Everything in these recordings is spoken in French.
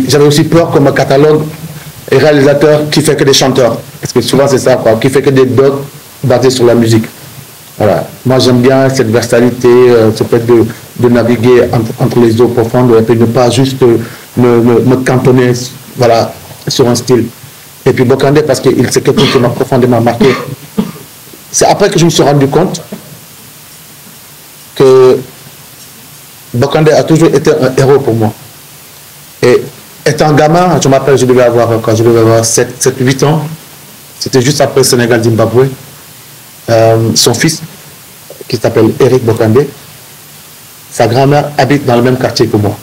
j'avais aussi peur comme catalogue et réalisateur qui fait que des chanteurs. Parce que souvent c'est ça, quoi, qui fait que des dots basés sur la musique. Voilà. Moi j'aime bien cette versatité, ce fait de naviguer entre les eaux profondes et puis ne pas juste me cantonner, voilà, sur un style. Et puis Bokandé, parce que c'est quelqu'un qui m'a profondément marqué. C'est après que je me suis rendu compte que Bokandé a toujours été un héros pour moi. Et étant gamin, je m'appelle, je devais avoir 7-8 ans. C'était juste après Sénégal-Zimbabwe. Son fils, qui s'appelle Eric Bokandé, sa grand-mère habite dans le même quartier que moi.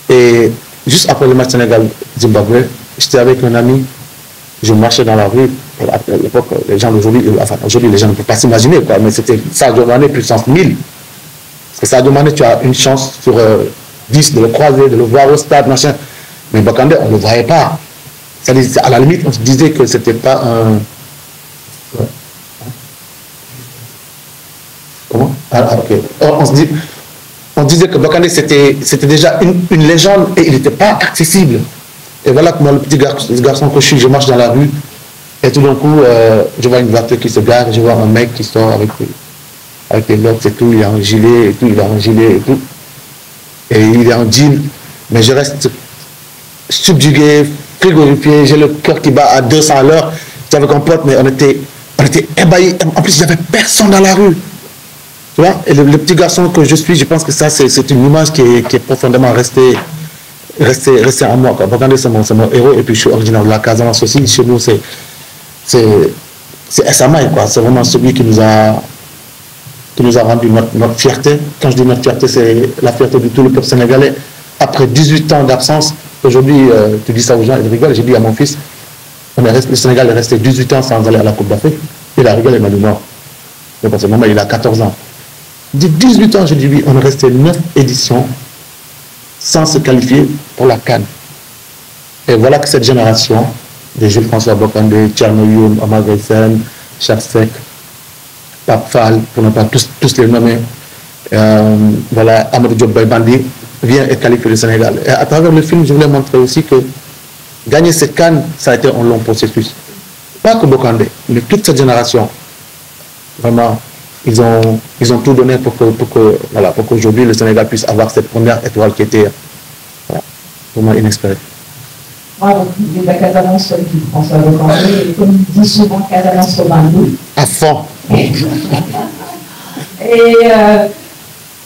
Et juste après le match Sénégal-Zimbabwe, j'étais avec un ami, je marchais dans la rue. À l'époque, les gens d'aujourd'hui, enfin aujourd'hui les gens ne peuvent pas s'imaginer, quoi, mais c'était Sadio Mané puissance 1000. Parce que Sadio Mané, tu as une chance sur 10 de le croiser, de le voir au stade, machin. Mais Bokandé, on ne le voyait pas. À la limite, on se disait que c'était pas un... Comment? Ok. On disait que Bokandé, c'était déjà une légende et il n'était pas accessible. Et voilà que moi, le petit garçon que je suis, je marche dans la rue et tout d'un coup, je vois une voiture qui se gare, je vois un mec qui sort avec les locks et tout, il a un gilet et tout, et il est en jean, mais je reste subjugué, frigorifié, j'ai le cœur qui bat à 200 à l'heure. J'étais avec un pote, mais on était ébahis. En plus, il n'y avait personne dans la rue. Tu vois, et le petit garçon que je suis, je pense que ça, c'est une image qui est profondément restée en moi. Bokandé, c'est mon héros, et puis je suis originaire de la Casamance aussi. Chez nous, c'est Esamaï, quoi. C'est vraiment celui qui nous a rendu notre fierté. Quand je dis notre fierté, c'est la fierté de tout le peuple sénégalais. Après 18 ans d'absence, aujourd'hui, tu dis ça aux gens, ils rigolent. J'ai dit à mon fils, le Sénégal est resté 18 ans sans aller à la Coupe d'Afrique. Il a rigolé, il m'a dit non. Mais parce que maman, il a 14 ans. Il dit 18 ans, je dis oui, on est resté 9 éditions sans se qualifier pour la CAN. Et voilà que cette génération de Jules-François Bokandé, Thierno Youm, Omar Gueye, Charles Seck, Pape Fall, pour ne pas tous les nommer, voilà, Amadou Diop Baybandi, vient et qualifie le Sénégal. Et à travers le film, je voulais montrer aussi que gagner cette CAN, ça a été un long processus. Pas que Bokandé, mais toute cette génération. Vraiment, ils ont tout donné pour qu'aujourd'hui le Sénégal puisse avoir cette première étoile qui était vraiment inespérée. Bravo, il est de la Casamance, François Bokandé, et comme il dit souvent, Casamance au Bandou. À fond. Et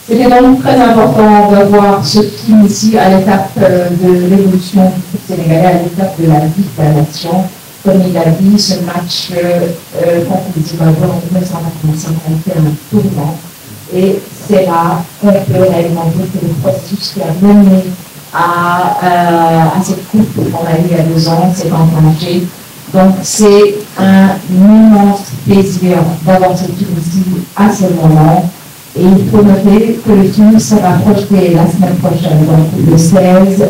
c'était donc très important d'avoir ce film ici à l'étape de l'évolution du Sénégalais, à l'étape de la vie de la nation. Comme il a dit, ce match contre le Zimbabwe en 1985 a été un tournant. Et c'est là qu'on peut réellement dire que le processus qui a mené à cette coupe qu'on a eue il y a 2 ans s'est enclenché. Donc c'est un immense plaisir d'avoir ce film ici à ce moment. Et il faut noter que le film sera projeté la semaine prochaine, donc le 16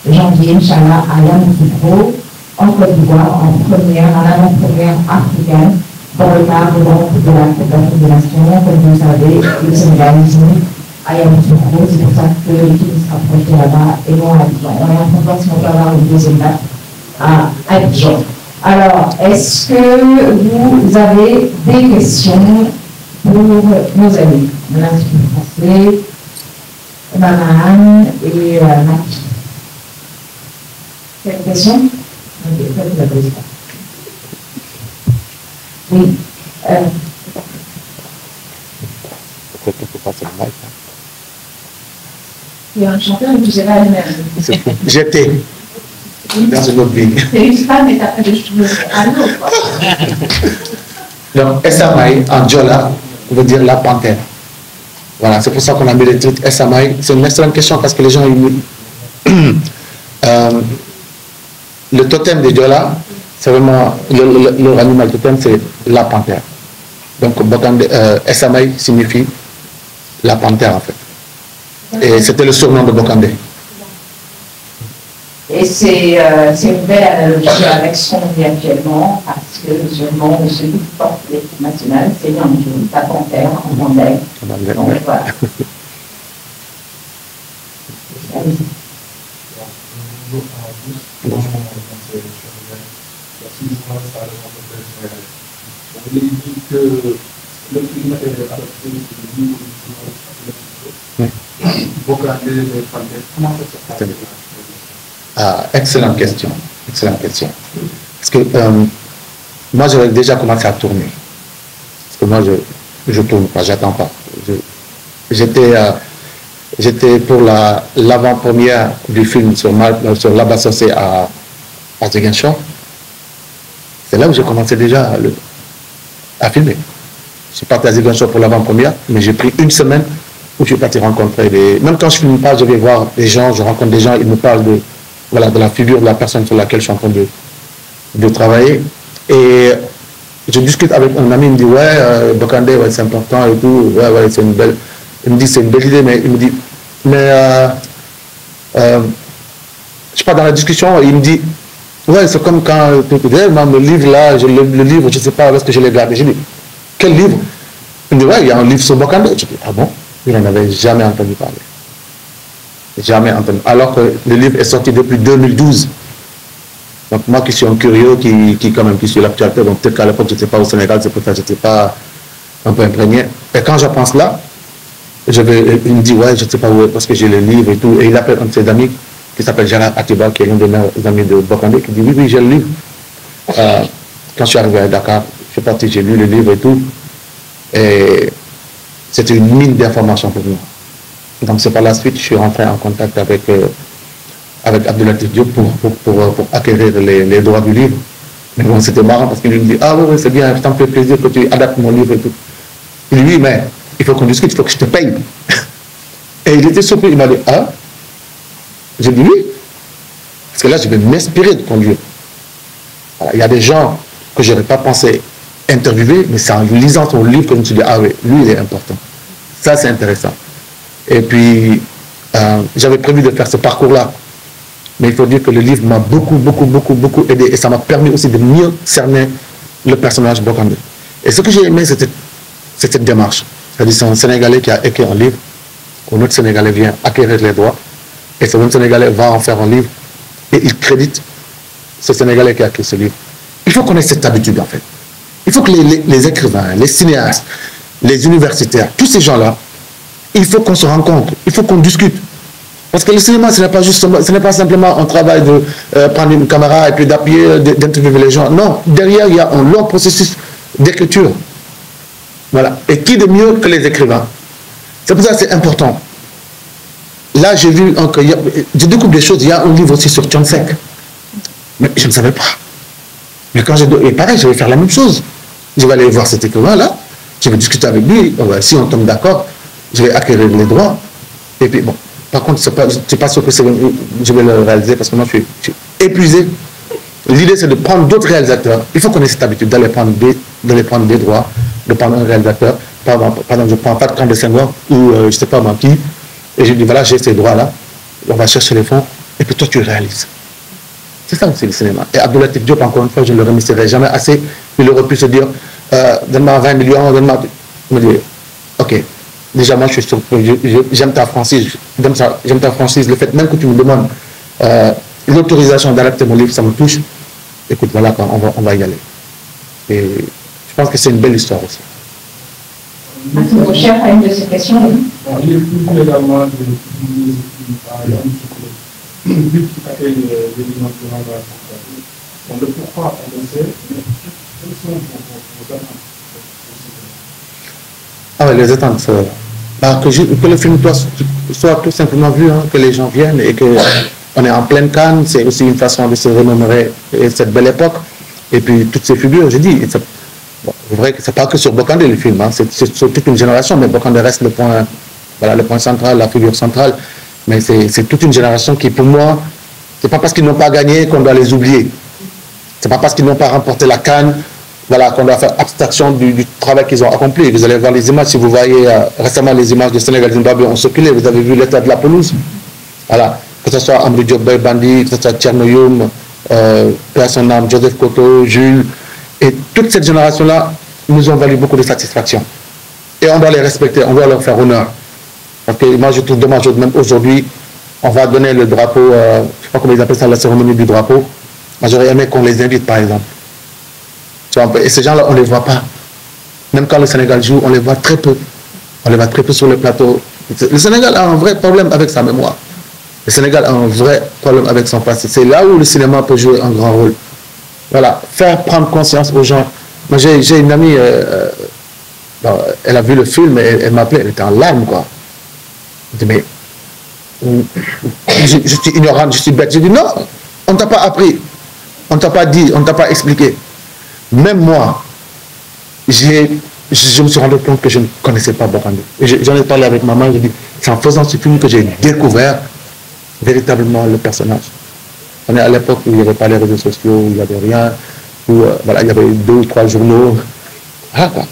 janvier, Inch'Allah, à Yamoussoukro, en Côte d'Ivoire, en avant-première africaine, dans le cadre de la Coupe d'Afrique des Nations. Comme vous le savez, le Sénégalisme à Yamoussoukro, c'est pour ça que le film sera projeté là-bas et non à Abidjan. On est en train de voir si on peut avoir une deuxième date à Abidjan. Alors, est-ce que vous avez des questions pour nos amis, l'Institut français, Maman et Maki? Quelle question? Oui. Il y a un chanteur, mais tu ne sais pas le même. J'étais dans une autre vie. C'est une femme et t'as pas de cheveux à l'eau, quoi. Donc, Esamaï, en Djola, veut dire la panthère. Voilà, c'est pour ça qu'on a mis le titre Esamaï. C'est une excellente question parce que les gens, le totem des Djola, c'est vraiment, leur animal totem, c'est la panthère. Donc, Esamaï signifie la panthère, en fait. Et c'était le surnom de Bokandé. Et c'est une belle analogie avec ce qu'on vit actuellement, parce que le surnom de celui qui porte l'équipe nationale, c'est Yangju, la panthère en Mandel. Donc voilà. Excellente question. Excellente question. Parce que moi, j'avais déjà commencé à tourner. Parce que moi, je tourne pas, j'attends pas. J'étais pour l'avant-première du film sur Laba Sossé à Ziguinchor. C'est là où j'ai commencé déjà à filmer. Je suis parti à Ziguinchor pour l'avant-première, mais j'ai pris une semaine où je suis parti rencontrer des... Même quand je ne filme pas, je vais voir des gens, je rencontre des gens, ils me parlent de la figure de la personne sur laquelle je suis en train de travailler. Et je discute avec un ami, il me dit, ouais, Bokandé, ouais, c'est important et tout, ouais, c'est une belle... Il me dit, c'est une belle idée, mais il me dit, mais je suis pas dans la discussion, il me dit, ouais, c'est comme quand le livre là, le livre, je ne sais pas où est-ce que je l'ai gardé. Je dis, quel livre? Il me dit, ouais, il y a un livre sur Bokandé. Je dis, ah bon? Il n'en avait jamais entendu parler. Jamais entendu. Alors que le livre est sorti depuis 2012. Donc moi qui suis un curieux, qui quand même qui suis l'actualité, donc peut-être qu'à l'époque je n'étais pas au Sénégal, c'est pour ça que je n'étais pas un peu imprégné. Et quand je pense là, il me dit, ouais, je ne sais pas où, parce que j'ai le livre et tout. Et il appelle un de ses amis qui s'appelle Gérard Atiba, qui est l'un des meilleurs amis de Bokandé, qui dit, oui, oui, j'ai le livre. Quand je suis arrivé à Dakar, je suis parti, j'ai lu le livre et tout. Et c'était une mine d'informations pour moi. Donc c'est par la suite, je suis rentré en contact avec Abdoulatif Diop pour acquérir les droits du livre. Mais bon, c'était marrant parce qu'il me dit, ah oui, c'est bien, ça me fait plaisir que tu adaptes mon livre et tout. Il dit, oui, mais il faut qu'on discute, il faut que je te paye. Et il était surpris, il m'a dit, ah? J'ai dit oui. Parce que là, je vais m'inspirer de ton livre. Voilà, il y a des gens que je n'aurais pas pensé interviewer, mais c'est en lisant ton livre que je me suis dit, ah oui, lui, il est important. Ça, c'est intéressant. Et puis, j'avais prévu de faire ce parcours-là. Mais il faut dire que le livre m'a beaucoup aidé. Et ça m'a permis aussi de mieux cerner le personnage Bokandé. Et ce que j'ai aimé, c'était cette démarche. C'est-à-dire, c'est un Sénégalais qui a écrit un livre, un autre Sénégalais vient acquérir les droits, et ce même Sénégalais va en faire un livre, et il crédite ce Sénégalais qui a écrit ce livre. Il faut qu'on ait cette habitude, en fait. Il faut que les écrivains, les cinéastes, les universitaires, tous ces gens-là, il faut qu'on se rencontre, il faut qu'on discute. Parce que le cinéma, ce n'est pas simplement un travail de prendre une caméra et puis d'appuyer, d'interviewer les gens. Non, derrière, il y a un long processus d'écriture. Voilà. Et qui de mieux que les écrivains? C'est pour ça que c'est important. Là, j'ai vu, je découvre des choses. Il y a un livre aussi sur Thione Seck. Mais je ne savais pas. Mais quand et pareil, je vais faire la même chose. Je vais aller voir cet écrivain-là, je vais discuter avec lui. Si on tombe d'accord, je vais acquérir les droits. Et puis, bon, par contre, je ne suis pas sûr que je vais le réaliser parce que moi, je suis épuisé. L'idée, c'est de prendre d'autres réalisateurs. Il faut qu'on ait cette habitude d'aller prendre des droits, de prendre un réalisateur. Par exemple, je prends pas de camp de Senghor ou je ne sais pas moi qui. Et je dis, voilà, j'ai ces droits-là. On va chercher les fonds. Et puis toi, tu réalises. C'est ça aussi le cinéma. Et Abdoulatif Diop, encore une fois, je ne le remercierai jamais assez. Il aurait pu se dire, donne-moi 20 millions, donne-moi... Il me dit, ok. Déjà, moi, je suis j'aime ta franchise. J'aime ta franchise. Le fait même que tu me demandes l'autorisation d'adapter mon livre, ça me touche. Écoute, voilà, on va y aller. Et je pense que c'est une belle histoire aussi. Mon cher a une de ces questions. Il est plus également de par exemple, le but qui s'appelle l'élément de la santé. Donc, pourquoi on le sait, mais quelles sont vos attentes? Ah oui, les attentes. Que le film soit tout simplement vu, hein, que les gens viennent et qu'on est en pleine Cannes, c'est aussi une façon de se remémorer cette belle époque. Et puis toutes ces figures, je dis, bon, c'est vrai que c'est pas que sur Bokandé le film, hein, c'est sur toute une génération, mais Bokandé reste le point central, la figure centrale. Mais c'est toute une génération qui, pour moi, c'est pas parce qu'ils n'ont pas gagné qu'on doit les oublier. C'est pas parce qu'ils n'ont pas remporté la Cannes, voilà, qu'on doit faire abstraction du travail qu'ils ont accompli. Vous allez voir les images, si vous voyez récemment les images du Sénégal et Zimbabwe ont circulé, vous avez vu l'état de la pelouse. Voilà, que ce soit Amadou Diop Bandi, que ce soit Thierno Youm, Personnam, Joseph Koto, Jules, et toute cette génération-là nous ont valu beaucoup de satisfaction. Et on doit les respecter, on doit leur faire honneur. Parce que moi je trouve dommage même aujourd'hui on va donner le drapeau, je ne sais pas comment ils appellent ça, la cérémonie du drapeau. Moi, j'aurais aimé qu'on les invite, par exemple. Tu vois, et ces gens-là, on ne les voit pas. Même quand le Sénégal joue, on les voit très peu. On les voit très peu sur le plateau. Le Sénégal a un vrai problème avec sa mémoire. Le Sénégal a un vrai problème avec son passé. C'est là où le cinéma peut jouer un grand rôle. Voilà, faire prendre conscience aux gens. Moi, j'ai une amie, elle a vu le film, et elle m'appelait, elle était en larmes, quoi. Je dis, mais je suis ignorante, je suis bête. Je dis, non, on ne t'a pas appris, on ne t'a pas dit, on ne t'a pas expliqué. Même moi, je me suis rendu compte que je ne connaissais pas Bokandé. J'en ai parlé avec maman, je dis, c'est en faisant ce film que j'ai découvert véritablement le personnage. On est à l'époque où il n'y avait pas les réseaux sociaux, où il n'y avait rien, où voilà, il y avait 2 ou 3 journaux. Ah, quoi.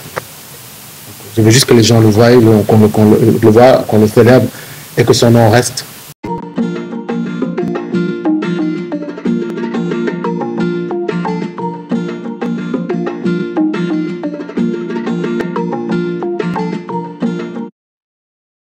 Je veux juste que les gens le voient, qu'on le voit, qu'on le célèbre et que son nom reste